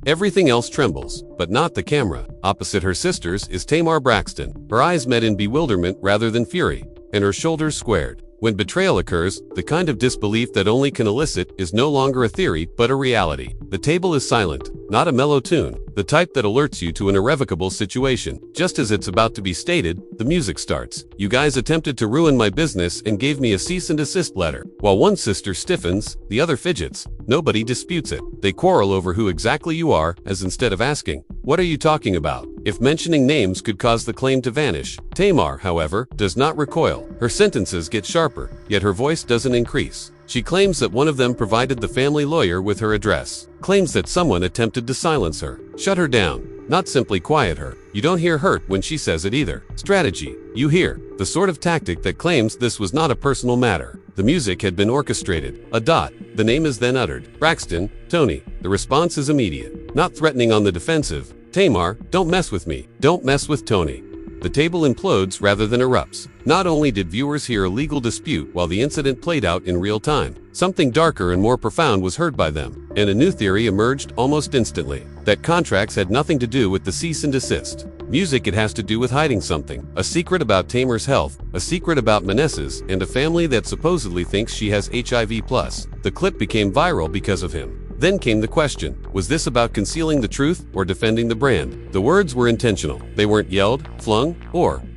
Everything else trembles, but not the camera. Opposite her sisters is Tamar Braxton. Her eyes met in bewilderment rather than fury, and her shoulders squared. When betrayal occurs, the kind of disbelief that only can elicit is no longer a theory but a reality. The table is silent, not a mellow tune, the type that alerts you to an irrevocable situation. Just as it's about to be stated, the music starts. You guys attempted to ruin my business and gave me a cease and desist letter. While one sister stiffens, the other fidgets. Nobody disputes it. They quarrel over who exactly you are, as instead of asking, "What are you talking about?" If mentioning names could cause the claim to vanish. Tamar, however, does not recoil. Her sentences get sharper, yet her voice doesn't increase. She claims that one of them provided the family lawyer with her address. Claims that someone attempted to silence her. Shut her down. Not simply quiet her. You don't hear hurt when she says it either. Strategy. You hear. The sort of tactic that claims this was not a personal matter. The music had been orchestrated. A dot. The name is then uttered. Braxton, Tony. The response is immediate. Not threatening on the defensive. Tamar, don't mess with me. Don't mess with Tony. The table implodes rather than erupts. Not only did viewers hear a legal dispute while the incident played out in real time, something darker and more profound was heard by them, and a new theory emerged almost instantly. That contracts had nothing to do with the cease and desist. Music it has to do with hiding something. A secret about Tamar's health, a secret about Mendeecees, and a family that supposedly thinks she has HIV+. The clip became viral because of him. Then came the question, was this about concealing the truth or defending the brand? The words were intentional. They weren't yelled, flung,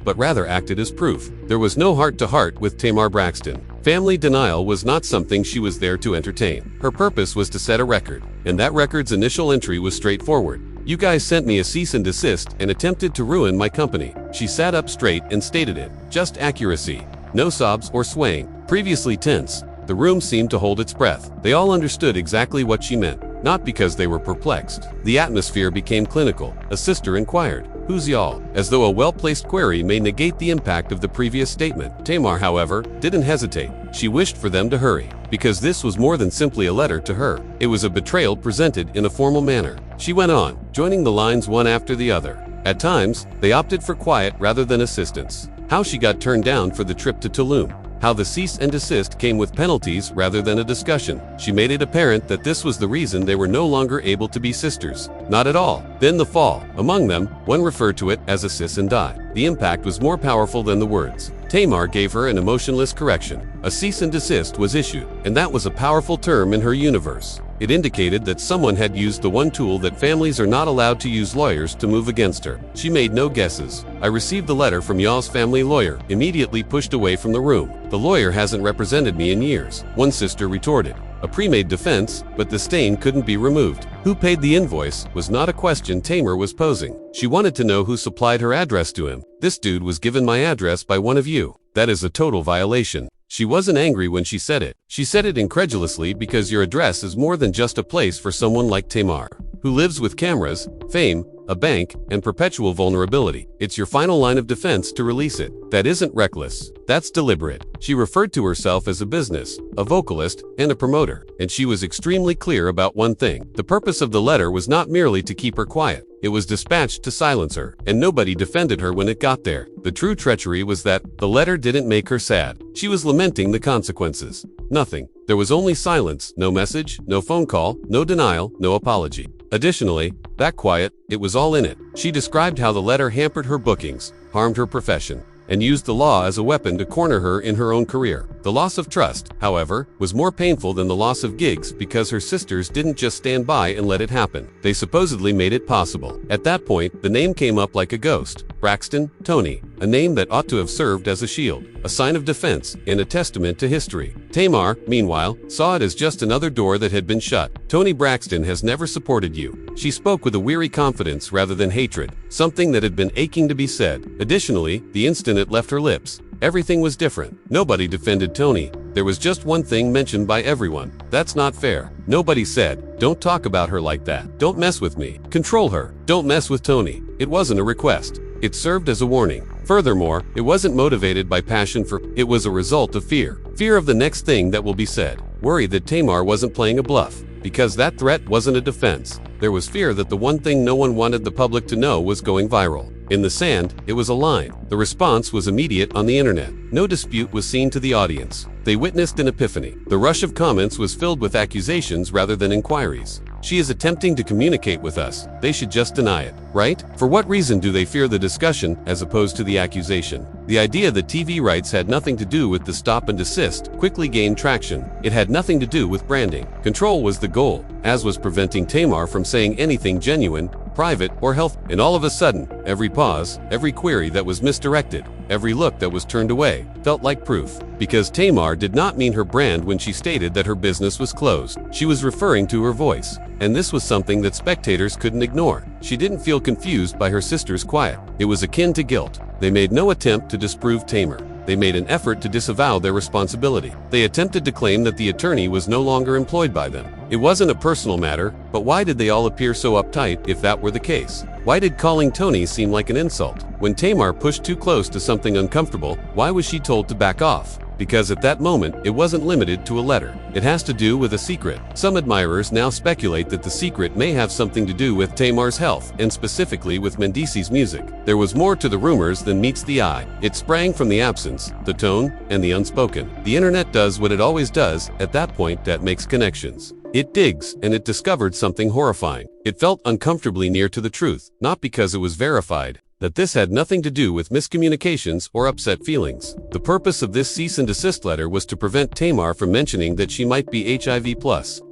but rather acted as proof. There was no heart-to-heart with Tamar Braxton. Family denial was not something she was there to entertain. Her purpose was to set a record, and that record's initial entry was straightforward. You guys sent me a cease and desist and attempted to ruin my company. She sat up straight and stated it. Just accuracy. No sobs or swaying. Previously tense, the room seemed to hold its breath. They all understood exactly what she meant, not because they were perplexed. The atmosphere became clinical. A sister inquired, "Who's y'all?" as though a well-placed query may negate the impact of the previous statement. Tamar, however, didn't hesitate. She wished for them to hurry, because this was more than simply a letter to her. It was a betrayal presented in a formal manner. She went on, joining the lines one after the other. At times, they opted for quiet rather than assistance. How she got turned down for the trip to Tulum. How the cease and desist came with penalties rather than a discussion. She made it apparent that this was the reason they were no longer able to be sisters. Not at all. Then the fall. Among them, one referred to it as a sis and die. The impact was more powerful than the words. Tamar gave her an emotionless correction. A cease and desist was issued, and that was a powerful term in her universe. It indicated that someone had used the one tool that families are not allowed to use, lawyers, to move against her. She made no guesses. "I received the letter from y'all's family lawyer," immediately pushed away from the room. "The lawyer hasn't represented me in years," one sister retorted. A pre-made defense, but the stain couldn't be removed. Who paid the invoice was not a question Tamar was posing. She wanted to know who supplied her address to him. "This dude was given my address by one of you. That is a total violation." She wasn't angry when she said it. She said it incredulously because your address is more than just a place for someone like Tamar, who lives with cameras, fame, a bank, and perpetual vulnerability. It's your final line of defense to release it. That isn't reckless. That's deliberate. She referred to herself as a business, a vocalist, and a promoter, and she was extremely clear about one thing. The purpose of the letter was not merely to keep her quiet. It was dispatched to silence her, and nobody defended her when it got there. The true treachery was that the letter didn't make her sad. She was lamenting the consequences. Nothing. There was only silence, no message, no phone call, no denial, no apology. Additionally, that quiet, it was all in it. She described how the letter hampered her bookings, harmed her profession, and used the law as a weapon to corner her in her own career. The loss of trust, however, was more painful than the loss of gigs because her sisters didn't just stand by and let it happen. They supposedly made it possible. At that point, the name came up like a ghost. Braxton, Tony, a name that ought to have served as a shield, a sign of defense, and a testament to history. Tamar, meanwhile, saw it as just another door that had been shut. Tony Braxton has never supported you. She spoke with a weary confidence rather than hatred, something that had been aching to be said. Additionally, the instant it left her lips, everything was different. Nobody defended Tony. There was just one thing mentioned by everyone. That's not fair. Nobody said, "Don't talk about her like that. Don't mess with me. Control her. Don't mess with Tony." It wasn't a request. It served as a warning. Furthermore, it wasn't motivated by passion it was a result of fear. Fear of the next thing that will be said. Worry that Tamar wasn't playing a bluff. Because that threat wasn't a defense. There was fear that the one thing no one wanted the public to know was going viral. In the sand, it was a line. The response was immediate on the internet. No dispute was seen to the audience. They witnessed an epiphany. The rush of comments was filled with accusations rather than inquiries. She is attempting to communicate with us. They should just deny it, right? For what reason do they fear the discussion as opposed to the accusation? The idea that TV rights had nothing to do with the stop and desist quickly gained traction. It had nothing to do with branding. Control was the goal, as was preventing Tamar from saying anything genuine, private, or health. And all of a sudden, every pause, every query that was misdirected, every look that was turned away, felt like proof. Because Tamar did not mean her brand when she stated that her business was closed. She was referring to her voice. And this was something that spectators couldn't ignore. She didn't feel confused by her sister's quiet. It was akin to guilt. They made no attempt to disprove Tamar. They made an effort to disavow their responsibility. They attempted to claim that the attorney was no longer employed by them. It wasn't a personal matter, but why did they all appear so uptight if that were the case? Why did calling Tony seem like an insult? When Tamar pushed too close to something uncomfortable, why was she told to back off? Because at that moment, it wasn't limited to a letter. It has to do with a secret. Some admirers now speculate that the secret may have something to do with Tamar's health, and specifically with Mendeecees' music. There was more to the rumors than meets the eye. It sprang from the absence, the tone, and the unspoken. The internet does what it always does at that point, that makes connections. It digs, and it discovered something horrifying. It felt uncomfortably near to the truth, not because it was verified, that this had nothing to do with miscommunications or upset feelings. The purpose of this cease and desist letter was to prevent Tamar from mentioning that she might be HIV+,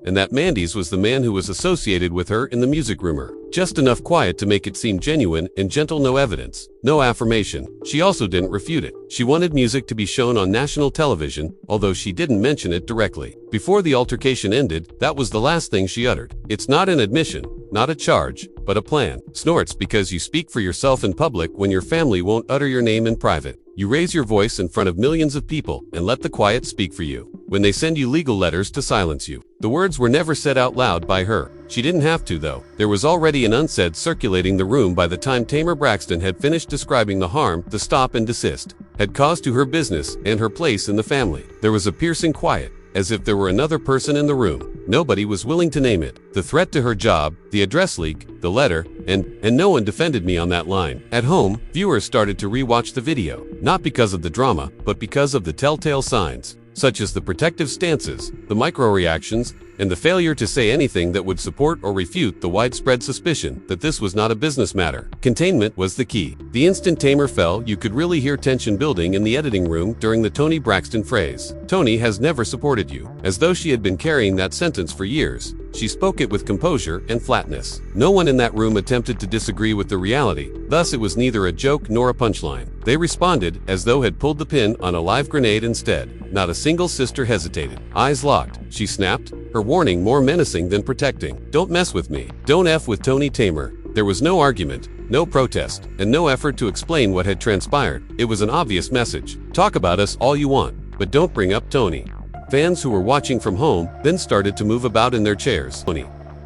and that Mendeecees was the man who was associated with her in the music rumor. Just enough quiet to make it seem genuine and gentle, no evidence, no affirmation. She also didn't refute it. She wanted music to be shown on national television, although she didn't mention it directly. Before the altercation ended, that was the last thing she uttered. It's not an admission, not a charge, but a plan. Snorts because you speak for yourself in public when your family won't utter your name in private. You raise your voice in front of millions of people and let the quiet speak for you. When they send you legal letters to silence you. The words were never said out loud by her. She didn't have to, though. There was already an unsaid circulating the room by the time Tamar Braxton had finished describing the harm the stop and desist had caused to her business and her place in the family. There was a piercing quiet, as if there were another person in the room. Nobody was willing to name it. The threat to her job, the address leak, the letter, and no one defended me on that line. At home, viewers started to re-watch the video, not because of the drama, but because of the telltale signs, such as the protective stances, the micro-reactions, and the failure to say anything that would support or refute the widespread suspicion that this was not a business matter. Containment was the key. The instant Tamar fell, you could really hear tension building in the editing room during the Tony Braxton phrase. Tony has never supported you. As though she had been carrying that sentence for years, she spoke it with composure and flatness. No one in that room attempted to disagree with the reality, thus it was neither a joke nor a punchline. They responded as though had pulled the pin on a live grenade instead. Not a single sister hesitated. Eyes locked, she snapped, her warning more menacing than protecting. Don't mess with me. Don't F with Tony Tamar. There was no argument, no protest, and no effort to explain what had transpired. It was an obvious message. Talk about us all you want, but don't bring up Tony. Fans who were watching from home then started to move about in their chairs.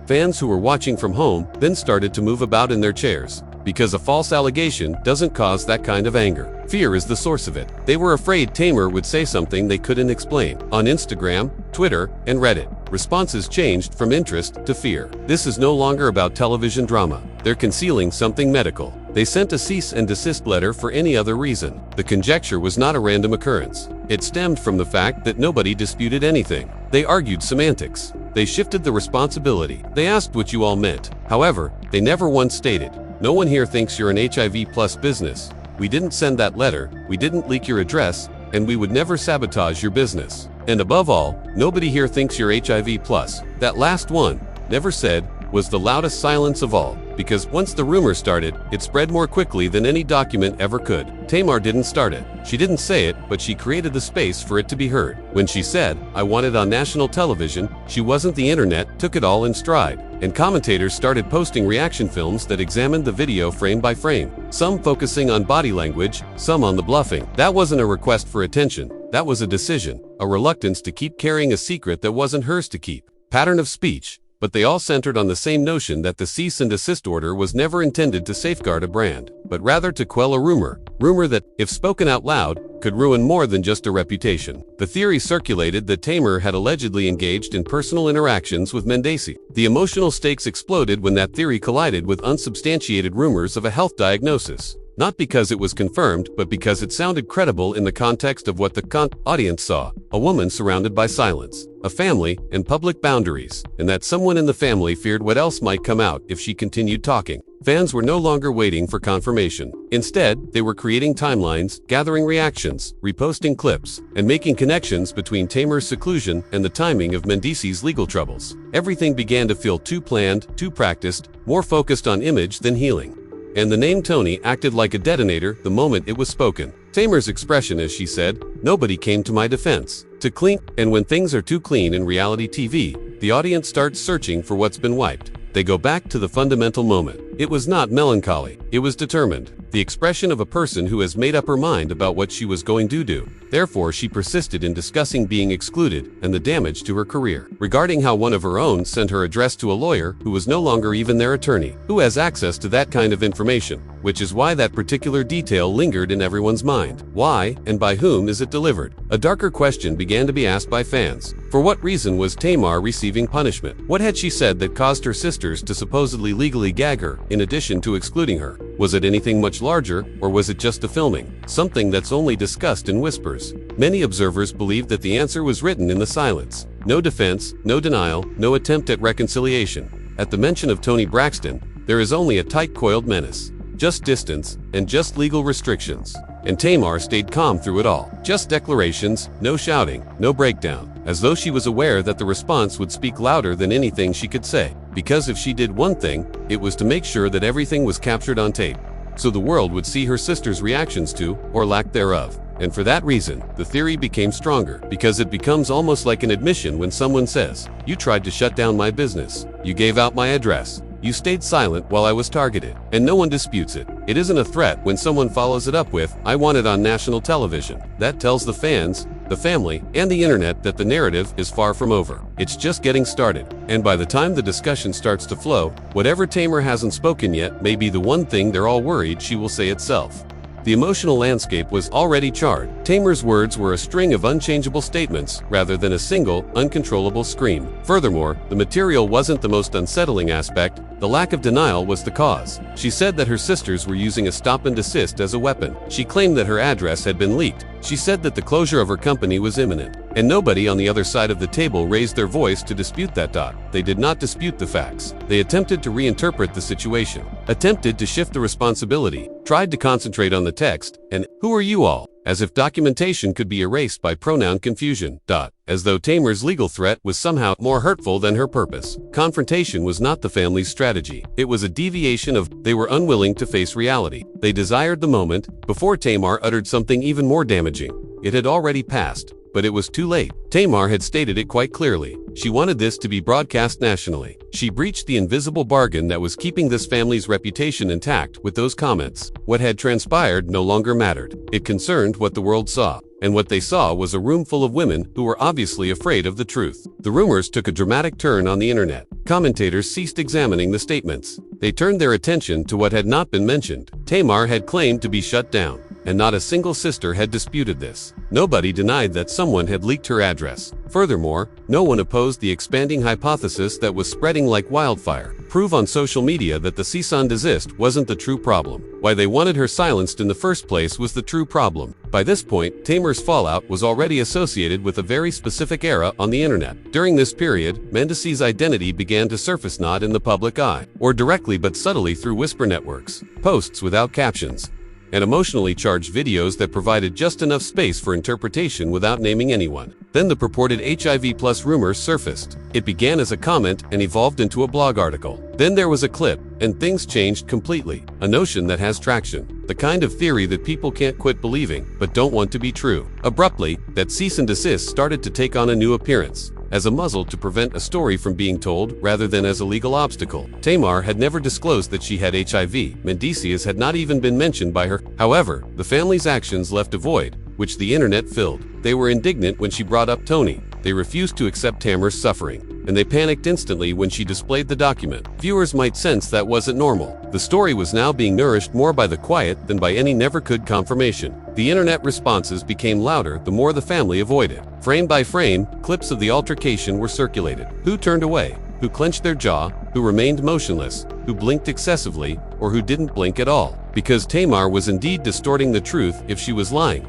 Fans who were watching from home then started to move about in their chairs. Because a false allegation doesn't cause that kind of anger. Fear is the source of it. They were afraid Tamar would say something they couldn't explain. On Instagram, Twitter, and Reddit, responses changed from interest to fear. This is no longer about television drama. They're concealing something medical. They sent a cease and desist letter for any other reason. The conjecture was not a random occurrence. It stemmed from the fact that nobody disputed anything. They argued semantics. They shifted the responsibility. They asked what you all meant. However, they never once stated, "No one here thinks you're an HIV+ business. We didn't send that letter, we didn't leak your address, and we would never sabotage your business. And above all, nobody here thinks you're HIV+. That last one, never said, was the loudest silence of all. Because once the rumor started, it spread more quickly than any document ever could. Tamar didn't start it. She didn't say it, but she created the space for it to be heard. When she said, "I want it on national television," she wasn't the internet, took it all in stride. And commentators started posting reaction films that examined the video frame by frame. Some focusing on body language, some on the bluffing. That wasn't a request for attention. That was a decision, a reluctance to keep carrying a secret that wasn't hers to keep. Pattern of speech. But they all centered on the same notion that the cease and desist order was never intended to safeguard a brand, but rather to quell a rumor that, if spoken out loud, could ruin more than just a reputation. The theory circulated that Tamar had allegedly engaged in personal interactions with Mendeecees. The emotional stakes exploded when that theory collided with unsubstantiated rumors of a health diagnosis. Not because it was confirmed, but because it sounded credible in the context of what the audience saw, a woman surrounded by silence. a family, and public boundaries, and that someone in the family feared what else might come out if she continued talking. Fans were no longer waiting for confirmation. Instead, they were creating timelines, gathering reactions, reposting clips, and making connections between Tamar's seclusion and the timing of Mendeecees' legal troubles. Everything began to feel too planned, too practiced, more focused on image than healing. And the name Tony acted like a detonator the moment it was spoken. Tamar's expression as she said, "Nobody came to my defense." To clean, and when things are too clean in reality TV, the audience starts searching for what's been wiped. They go back to the fundamental moment. It was not melancholy, it was determined. The expression of a person who has made up her mind about what she was going to do. Therefore, she persisted in discussing being excluded and the damage to her career. Regarding how one of her own sent her address to a lawyer who was no longer even their attorney. Who has access to that kind of information? Which is why that particular detail lingered in everyone's mind. Why, and by whom is it delivered? A darker question began to be asked by fans. For what reason was Tamar receiving punishment? What had she said that caused her sisters to supposedly legally gag her, in addition to excluding her? Was it anything much larger, or was it just a filming? Something that's only discussed in whispers. Many observers believed that the answer was written in the silence. No defense, no denial, no attempt at reconciliation. At the mention of Toni Braxton, there is only a tight-coiled menace. Just distance, and just legal restrictions. And Tamar stayed calm through it all. Just declarations, no shouting, no breakdown. As though she was aware that the response would speak louder than anything she could say. Because if she did one thing, it was to make sure that everything was captured on tape. So the world would see her sister's reactions to, or lack thereof. And for that reason, the theory became stronger, because it becomes almost like an admission when someone says, "You tried to shut down my business. You gave out my address. You stayed silent while I was targeted." And no one disputes it. It isn't a threat when someone follows it up with, "I want it on national television." That tells the fans, the family, and the internet that the narrative is far from over. It's just getting started. And by the time the discussion starts to flow, whatever Tamar hasn't spoken yet may be the one thing they're all worried she will say itself. The emotional landscape was already charred. Tamar's words were a string of unchangeable statements rather than a single, uncontrollable scream. Furthermore, the material wasn't the most unsettling aspect. The lack of denial was the cause. She said that her sisters were using a stop and desist as a weapon. She claimed that her address had been leaked. She said that the closure of her company was imminent. And nobody on the other side of the table raised their voice to dispute that. They did not dispute the facts. They attempted to reinterpret the situation, attempted to shift the responsibility, tried to concentrate on the text, and "Who are you all?" as if documentation could be erased by pronoun confusion. As though Tamar's legal threat was somehow more hurtful than her purpose. Confrontation was not the family's strategy. It was a deviation of, they were unwilling to face reality. They desired the moment, before Tamar uttered something even more damaging. It had already passed. But it was too late. Tamar had stated it quite clearly. She wanted this to be broadcast nationally. She breached the invisible bargain that was keeping this family's reputation intact with those comments. What had transpired no longer mattered. It concerned what the world saw. And what they saw was a room full of women who were obviously afraid of the truth. The rumors took a dramatic turn on the internet. Commentators ceased examining the statements. They turned their attention to what had not been mentioned. Tamar had claimed to be shut down. And not a single sister had disputed this. Nobody denied that someone had leaked her address. Furthermore, no one opposed the expanding hypothesis that was spreading like wildfire. Prove on social media that the cease and desist wasn't the true problem. Why they wanted her silenced in the first place was the true problem. By this point, Tamar's fallout was already associated with a very specific era on the internet. During this period, Mendeecees' identity began to surface not in the public eye, or directly but subtly through whisper networks, posts without captions, and emotionally charged videos that provided just enough space for interpretation without naming anyone. Then the purported HIV+ rumors surfaced. It began as a comment and evolved into a blog article. Then there was a clip, and things changed completely. A notion that has traction. The kind of theory that people can't quit believing, but don't want to be true. Abruptly, that cease and desist started to take on a new appearance. As a muzzle to prevent a story from being told rather than as a legal obstacle. Tamar had never disclosed that she had HIV. Mendeecees had not even been mentioned by her. However, the family's actions left a void, which the internet filled. They were indignant when she brought up Tony. They refused to accept Tamar's suffering. And they panicked instantly when she displayed the document. Viewers might sense that wasn't normal. The story was now being nourished more by the quiet than by any never-could confirmation. The internet responses became louder the more the family avoided. Frame by frame, clips of the altercation were circulated. Who turned away? Who clenched their jaw? Who remained motionless? Who blinked excessively? Or who didn't blink at all? Because Tamar was indeed distorting the truth if she was lying.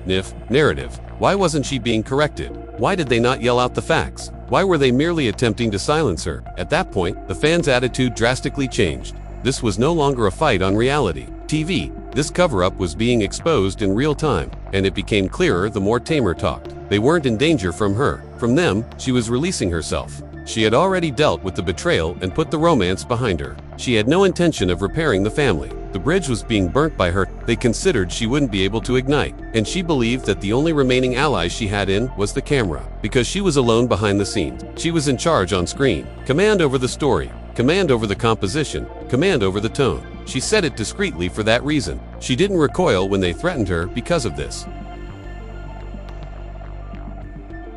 Narrative. Why wasn't she being corrected? Why did they not yell out the facts? Why were they merely attempting to silence her? At that point, the fans' attitude drastically changed. This was no longer a fight on reality TV. This cover-up was being exposed in real time, and it became clearer the more Tamar talked. They weren't in danger from her. From them, she was releasing herself. She had already dealt with the betrayal and put the romance behind her. She had no intention of repairing the family. The bridge was being burnt by her. They considered she wouldn't be able to ignite, and she believed that the only remaining ally she had in was the camera. Because she was alone behind the scenes, she was in charge on screen. Command over the story, command over the composition, command over the tone. She said it discreetly for that reason. She didn't recoil when they threatened her because of this.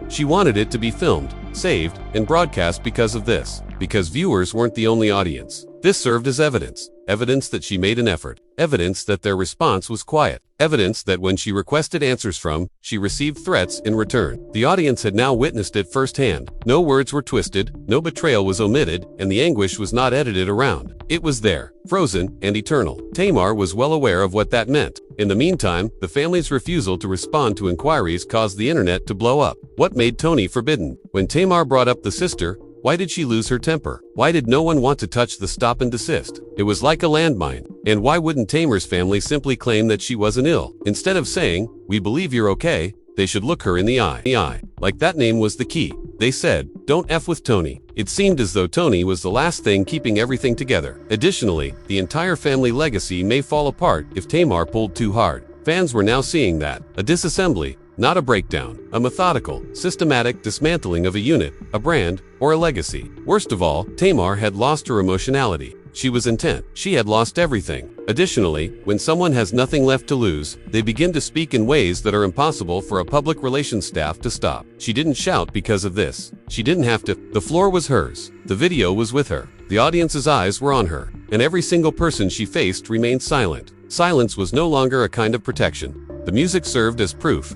She wanted it to be filmed, saved, and broadcast because of this. Because viewers weren't the only audience. This served as evidence. Evidence that she made an effort. Evidence that their response was quiet. Evidence that when she requested answers from, she received threats in return. The audience had now witnessed it firsthand. No words were twisted, no betrayal was omitted, and the anguish was not edited around. It was there, frozen and eternal. Tamar was well aware of what that meant. In the meantime, the family's refusal to respond to inquiries caused the internet to blow up. What made Tony forbidden? When Tamar brought up the sister, why did she lose her temper? Why did no one want to touch the stop and desist? It was like a landmine. And why wouldn't Tamar's family simply claim that she wasn't ill? Instead of saying, "We believe you're okay," they should look her in the eye. Like that name was the key. They said, "Don't F with Tony." It seemed as though Tony was the last thing keeping everything together. Additionally, the entire family legacy may fall apart if Tamar pulled too hard. Fans were now seeing that. A disassembly, not a breakdown. A methodical, systematic dismantling of a unit, a brand, or a legacy. Worst of all, Tamar had lost her emotionality. She was intent. She had lost everything. Additionally, when someone has nothing left to lose, they begin to speak in ways that are impossible for a public relations staff to stop. She didn't shout because of this. She didn't have to. The floor was hers. The video was with her. The audience's eyes were on her. And every single person she faced remained silent. Silence was no longer a kind of protection. The music served as proof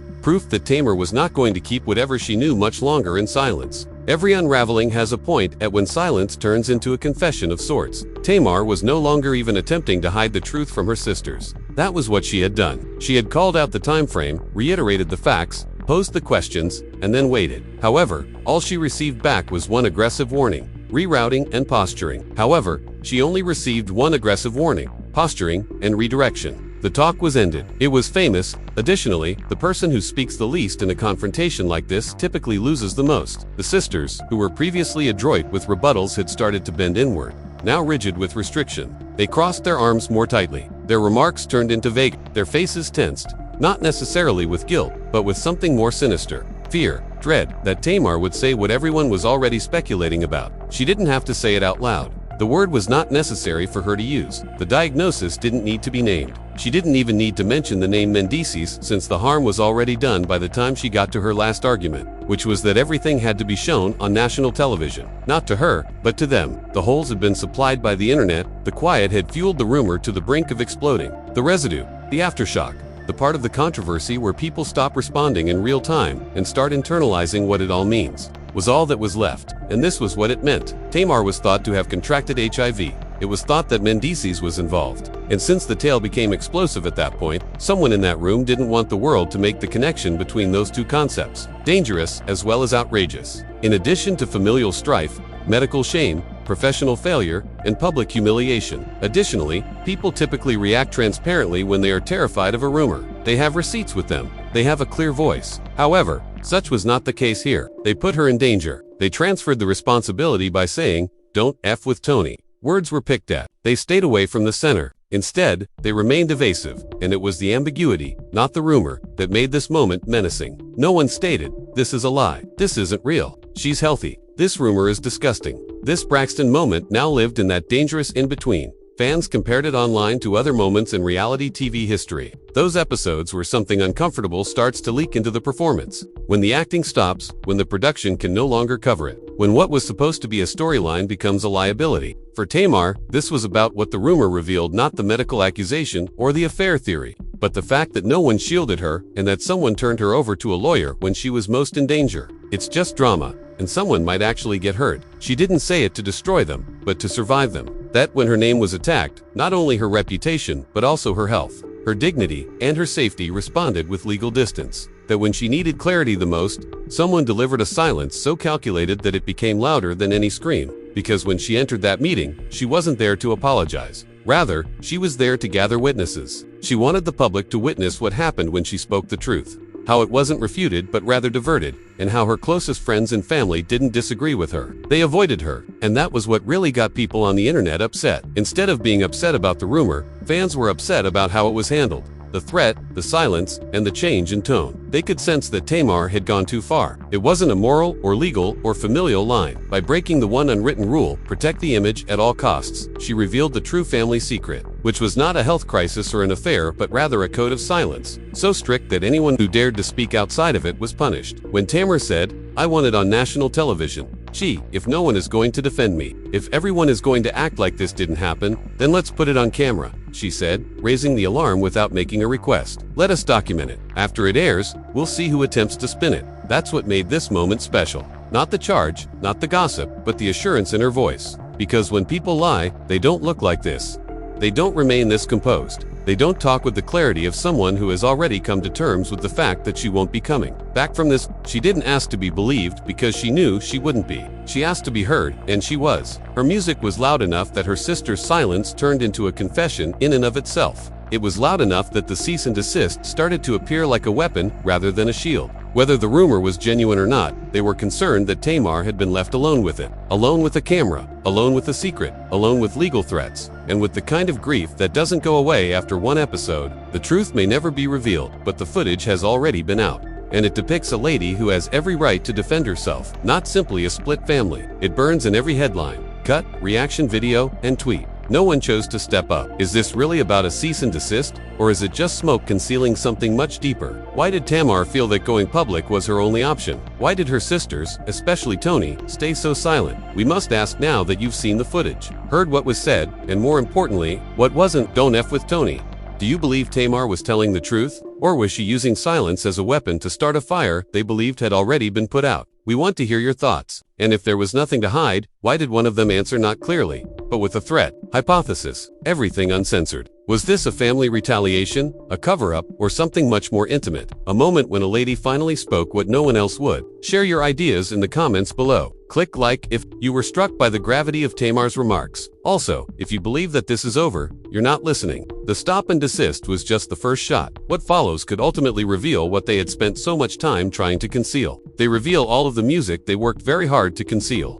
that Tamar was not going to keep whatever she knew much longer in silence. Every unraveling has a point at when silence turns into a confession of sorts. Tamar was no longer even attempting to hide the truth from her sisters. That was what she had done. She had called out the time frame, reiterated the facts, posed the questions, and then waited. However, all she received back was one aggressive warning: rerouting and posturing. However, she only received one aggressive warning: posturing and redirection. The talk was ended. It was famous. Additionally, the person who speaks the least in a confrontation like this typically loses the most. The sisters, who were previously adroit with rebuttals, had started to bend inward, now rigid with restriction. They crossed their arms more tightly. Their remarks turned into vague. Their faces tensed, not necessarily with guilt, but with something more sinister. Fear, dread, that Tamar would say what everyone was already speculating about. She didn't have to say it out loud. The word was not necessary for her to use. The diagnosis didn't need to be named. She didn't even need to mention the name Mendeecees, since the harm was already done by the time she got to her last argument, which was that everything had to be shown on national television. Not to her, but to them. The holes had been supplied by the internet. The quiet had fueled the rumor to the brink of exploding. The residue, the aftershock, the part of the controversy where people stop responding in real time and start internalizing what it all means, was all that was left. And this was what it meant. Tamar was thought to have contracted HIV. It was thought that Mendeecees was involved. And since the tale became explosive at that point, someone in that room didn't want the world to make the connection between those two concepts. Dangerous as well as outrageous. In addition to familial strife, medical shame, professional failure, and public humiliation. Additionally, people typically react transparently when they are terrified of a rumor. They have receipts with them. They have a clear voice. However, such was not the case here. They put her in danger. They transferred the responsibility by saying, "Don't F with Tony." Words were picked at. They stayed away from the center. Instead, they remained evasive, and it was the ambiguity, not the rumor, that made this moment menacing. No one stated, "This is a lie. This isn't real. She's healthy. This rumor is disgusting." This Braxton moment now lived in that dangerous in-between. Fans compared it online to other moments in reality TV history. Those episodes where something uncomfortable starts to leak into the performance. When the acting stops, when the production can no longer cover it. When what was supposed to be a storyline becomes a liability. For Tamar, this was about what the rumor revealed, not the medical accusation or the affair theory, but the fact that no one shielded her and that someone turned her over to a lawyer when she was most in danger. It's just drama, and someone might actually get hurt. She didn't say it to destroy them, but to survive them. That when her name was attacked, not only her reputation, but also her health, her dignity, and her safety responded with legal distance. that when she needed clarity the most, someone delivered a silence so calculated that it became louder than any scream. Because when she entered that meeting, she wasn't there to apologize. Rather, she was there to gather witnesses. She wanted the public to witness what happened when she spoke the truth. How it wasn't refuted but rather diverted, and how her closest friends and family didn't disagree with her. They avoided her, and that was what really got people on the internet upset. Instead of being upset about the rumor, fans were upset about how it was handled. The threat, the silence, and the change in tone. They could sense that Tamar had gone too far. It wasn't a moral or legal or familial line. By breaking the one unwritten rule, protect the image at all costs, she revealed the true family secret, which was not a health crisis or an affair but rather a code of silence, so strict that anyone who dared to speak outside of it was punished. When Tamar said, "I want it on national television. Gee, if no one is going to defend me, if everyone is going to act like this didn't happen, then let's put it on camera," she said, raising the alarm without making a request. "Let us document it. After it airs, we'll see who attempts to spin it." That's what made this moment special. Not the charge, not the gossip, but the assurance in her voice. Because when people lie, they don't look like this. They don't remain this composed. They don't talk with the clarity of someone who has already come to terms with the fact that she won't be coming back from this. She didn't ask to be believed because she knew she wouldn't be. She asked to be heard, and she was. Her music was loud enough that her sister's silence turned into a confession in and of itself. It was loud enough that the cease and desist started to appear like a weapon rather than a shield. Whether the rumor was genuine or not, they were concerned that Tamar had been left alone with it. Alone with a camera, alone with a secret, alone with legal threats, and with the kind of grief that doesn't go away after one episode. The truth may never be revealed, but the footage has already been out. And it depicts a lady who has every right to defend herself, not simply a split family. It burns in every headline, cut, reaction video, and tweet. No one chose to step up. Is this really about a cease and desist? Or is it just smoke concealing something much deeper? Why did Tamar feel that going public was her only option? Why did her sisters, especially Tony, stay so silent? We must ask now that you've seen the footage, heard what was said, and more importantly, what wasn't. Don't F with Tony. Do you believe Tamar was telling the truth? Or was she using silence as a weapon to start a fire they believed had already been put out? We want to hear your thoughts. And if there was nothing to hide, why did one of them answer not clearly, but with a threat? Hypothesis. Everything uncensored. Was this a family retaliation, a cover-up, or something much more intimate? A moment when a lady finally spoke what no one else would. Share your ideas in the comments below. Click like if you were struck by the gravity of Tamar's remarks. Also, if you believe that this is over, you're not listening. The stop and desist was just the first shot. What follows could ultimately reveal what they had spent so much time trying to conceal. They reveal all of the music they worked very hard to conceal.